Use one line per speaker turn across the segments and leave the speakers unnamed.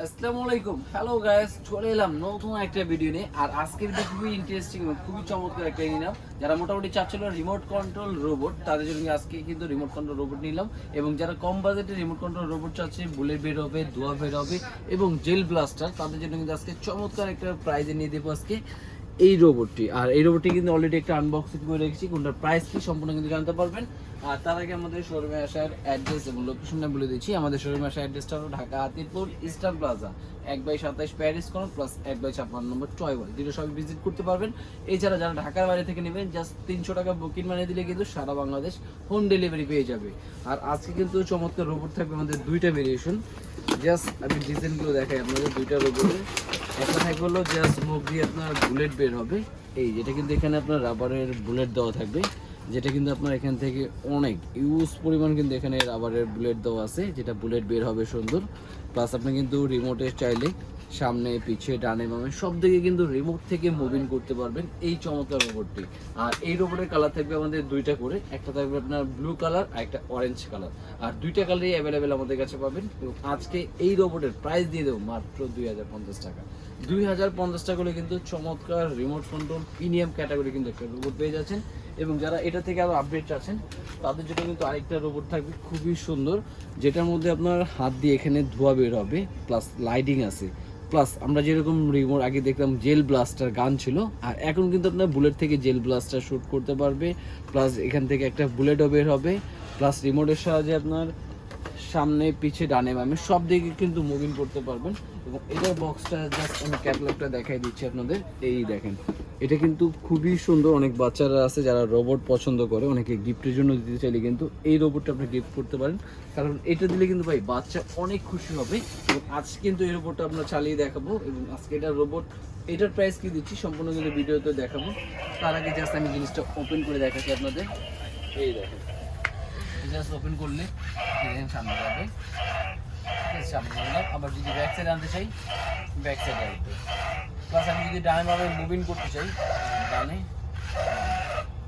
আসসালামু আলাইকুম, hello guys, চলে এলাম নতুন একটা ভিডিও নিয়ে। আর আজকের ভিডিও খুবই ইন্টারেস্টিং এবং খুবই চমৎকার একটা নিলাম। যারা মোটামুটি চাচ্ছিল রিমোট কন্ট্রোল রোবট, তাদের জন্য আজকে কিন্তু রিমোট কন্ট্রোল রোবট নিলাম। এবং যারা কম বাজেটে রিমোট কন্ট্রোল রোবট চাচ্ছে, বুলেট বের হবে, ধোয়া বের হবে এবং জেল ব্লাস্টার, তাদের জন্য কিন্তু আজকে চমৎকার একটা প্রাইজে নিয়ে দেবো আজকে এই রোবটটি। আর এই রোবটটি কিন্তু অলরেডি একটা আনবক্সিং করে রেখেছি, কোনটার প্রাইস কি সম্পূর্ণ কিন্তু জানতে পারবেন। আর তার আগে আমাদের শোরুমে আসার অ্যাড্রেস এবং লোকেশনটা বলে দিচ্ছি। আমাদের শোরুমে আসার অ্যাড্রেসটা হলো Dhaka Hatirpul eastern plaza 1/27 Paris corner plus 1/56 নম্বর টয়ওয়াল, যেটা সবাই ভিজিট করতে পারবেন। এছাড়া যারা ঢাকার বাইরে থেকে নেবেন, জাস্ট 300 টাকা বুকিং মানে দিলে কিন্তু সারা বাংলাদেশ হোম ডেলিভারি পেয়ে যাবে। আর আজকে কিন্তু চমৎকার রোবট থাকবে আমাদের দুইটা ভেরিয়েশন। জাস্ট আমি ডিজাইনগুলো দেখাই আপনাদের দুইটা রোবটের। একটা থাকবে হলো জাস্ট মুখ দিয়ে আপনার বুলেট বের হবে, এই যেটা কিন্তু এখানে আপনার রাবারের বুলেট দেওয়া থাকবে, যেটা কিন্তু আপনার এখান থেকে অনেক ইউজ পরিমাণ কিন্তু এখানে রাবারের বুলেট দেওয়া আছে, যেটা বুলেট বের হবে সুন্দর। প্লাস আপনি কিন্তু রিমোটে চাইলে সামনে পিছিয়ে ডানে বামে সব দিকে কিন্তু রিমোট থেকে মুভিং করতে পারবেন এই চমৎকার রোবটটি। আর এই রোবটের কালার থাকবে আমাদের দুইটা করে, একটা থাকবে আপনার ব্লু কালার আর একটা অরেঞ্জ কালার। আর দুইটা কালারই অ্যাভেলেবেল আমাদের কাছে পাবেন। এবং আজকে এই রোবটের প্রাইস দিয়ে দেবো মাত্র 2050 টাকা। 2050 টাকা হলে কিন্তু চমৎকার রিমোট কন্ট্রোল প্রিমিয়াম ক্যাটাগরি কিন্তু একটা রোবট পেয়ে যাচ্ছেন। এবং যারা এটা থেকে আরও আপডেট চাচ্ছেন, তাদের জন্য কিন্তু আরেকটা রোবট থাকবে খুবই সুন্দর, যেটার মধ্যে আপনার হাত দিয়ে এখানে ধোয়া বের হবে, প্লাস লাইটিং আছে। প্লাস আমরা যেরকম রিমোট আগে দেখলাম জেল ব্লাস্টার গান ছিল, আর এখন কিন্তু আপনার বুলেট থেকে জেল ব্লাস্টার শ্যুট করতে পারবে। প্লাস এখান থেকে একটা বুলেটও বের হবে। প্লাস রিমোটের সাহায্যে আপনার সামনে পিছে ডানে বামে সব দিকে কিন্তু মুভিং করতে পারবেন। এবং এটার বক্সটা জাস্ট আমি ক্যাটালগটা দেখাই দিচ্ছি আপনাদের। এই দেখেন, এটা কিন্তু খুবই সুন্দর। অনেক বাচ্চারা আছে যারা রোবট পছন্দ করে, অনেকে গিফটের জন্য দিতে চাইলে কিন্তু এই রোবটটা আপনি গিফট করতে পারেন, কারণ এটা দিলে কিন্তু ভাই বাচ্চা অনেক খুশি হবে। এবং আজকে কিন্তু এই রোবটটা আমরা চালিয়ে দেখাবো। এবং আজকে এটা রোবট, এটার প্রাইস কি দিচ্ছি সম্পূর্ণ কিন্তু ভিডিওতে দেখাবো। তার আগে জাস্ট আমি জিনিসটা ওপেন করে দেখাচ্ছি আপনাদের। এই দেখেন, জাস্ট ওপেন করলে সামনে যাবে, সামনে গেলাম। আবার যদি ব্যাক সাইড আনতে চাই, ব্যাক সাইড আসবে। প্লাস আমি যদি ডানে ভাবে মুভিং করতে চাই, ডানে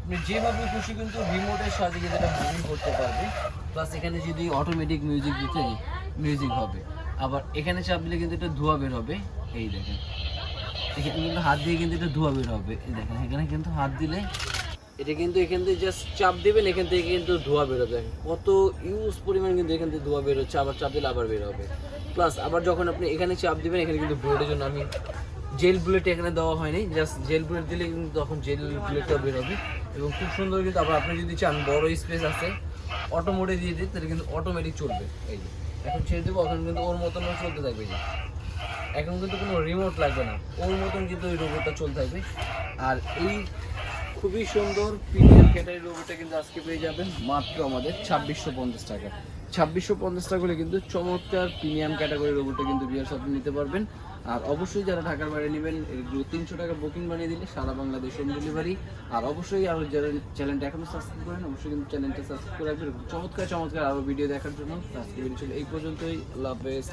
আপনি যেভাবে খুশি কিন্তু রিমোটের সাহায্যে কিন্তু এটা মুভিং করতে পারবে। প্লাস এখানে যদি অটোমেটিক মিউজিক দিতে মিউজিক হবে। আবার এখানে চাপ দিলে কিন্তু এটা ধোঁয়া বের হবে। এই দেখেন, এখানে কিন্তু হাত দিয়ে কিন্তু এটা ধোঁয়া বের হবে। এই দেখেন, এখানে কিন্তু হাত দিলে এটা কিন্তু এখান থেকে জাস্ট চাপ দেবেন, এখান থেকে কিন্তু ধোঁয়া বেরোবে। কত ইউজ পরিমাণ কিন্তু এখান থেকে ধোঁয়া বের হচ্ছে, আবার চাপ দিলে আবার বের হবে। প্লাস আবার যখন আপনি এখানে চাপ দিবেন, এখানে কিন্তু বুলেটের জন্য আমি জেল বুলেট এখানে দেওয়া হয়নি, জাস্ট জেল বুলেট দিলে কিন্তু তখন জেল বুলেটটা বের হবে। এবং খুব সুন্দর কিন্তু। আবার আপনি যদি চান বড় স্পেস আছে, অটো মোডে দিয়ে দিই, তাহলে কিন্তু অটোমেটিক চলবে। এই যে এখন ছেড়ে দেবো, এখন কিন্তু ওর মতন চলতে থাকবে। যে এখন কিন্তু কোনো রিমোট লাগবে না, ওর মতন কিন্তু ওই রোবটটা চলতে থাকবে। আর এই খুবই সুন্দর প্রিমিয়াম ক্যাটাগরি রোবটটা কিন্তু আজকে পেয়ে যাবেন মাত্র আমাদের 2650 টাকা। 2650 টাকা হলে কিন্তু চমৎকার প্রিমিয়াম ক্যাটাগরি রোবটটা কিন্তু বিয়ার সাথে নিতে পারবেন। আর অবশ্যই যারা ঢাকার বাইরে নেবেন, 300 টাকা বুকিং বানিয়ে দিলে সারা বাংলাদেশ হোম ডেলিভারি। আর অবশ্যই আরও যারা চ্যানেলটা এখনো সাবস্ক্রাইব করেন, অবশ্যই কিন্তু চ্যানেলটা সাবস্ক্রাইব করে রাখবেন চমৎকার চমৎকার আরও ভিডিও দেখার জন্য। আজকে ভিডিও ছিল এই পর্যন্তই। আল্লাহ হাফেজ।